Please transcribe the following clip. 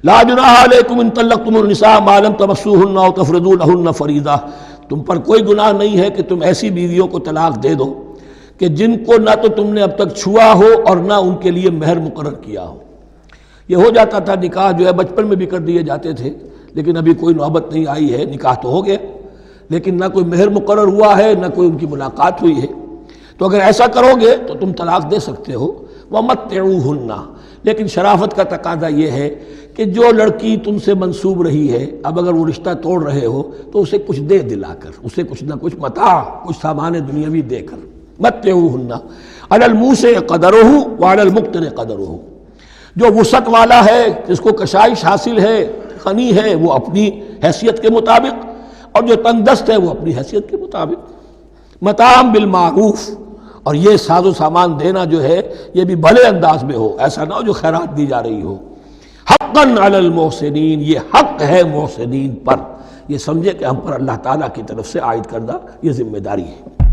لا جناح علیکم ان طلقتم النساء ما لم تمسوهن او تفرضوا لهن فریضہ، تم پر کوئی گناہ نہیں ہے کہ تم ایسی بیویوں کو طلاق دے دو کہ جن کو نہ تو تم نے اب تک چھوا ہو اور نہ ان کے لیے مہر مقرر کیا ہو۔ یہ ہو جاتا تھا نکاح جو ہے بچپن میں بھی کر دیے جاتے تھے، لیکن ابھی کوئی نوبت نہیں آئی ہے، نکاح تو ہو گیا لیکن نہ کوئی مہر مقرر ہوا ہے نہ کوئی ان کی ملاقات ہوئی ہے، تو اگر ایسا کرو گے تو تم طلاق دے سکتے ہو۔ وَمَتِّعُوهُنَّ، لیکن شرافت کا تقاضا یہ ہے کہ جو لڑکی تم سے منسوب رہی ہے، اب اگر وہ رشتہ توڑ رہے ہو تو اسے کچھ دے دلا کر، اسے کچھ نہ کچھ متاع، کچھ سامان دنیاوی دے کر۔ مَتِّعُوهُنَّ عَلَى الْمُوسِعِ قَدَرُهُ وَعَلَى الْمُقْتِرِ قَدَرُهُ، جو وسعت والا ہے، جس کو کشائش حاصل ہے، غنی ہے، وہ اپنی حیثیت کے مطابق، اور جو تنگ دست ہے وہ اپنی حیثیت کے مطابق۔ متاعا بالمعروف، اور یہ ساز و سامان دینا جو ہے یہ بھی بھلے انداز میں ہو، ایسا نہ ہو جو خیرات دی جا رہی ہو۔ حقا علی المحسنین، یہ حق ہے محسنین پر، یہ سمجھے کہ ہم پر اللہ تعالیٰ کی طرف سے عائد کردہ یہ ذمہ داری ہے۔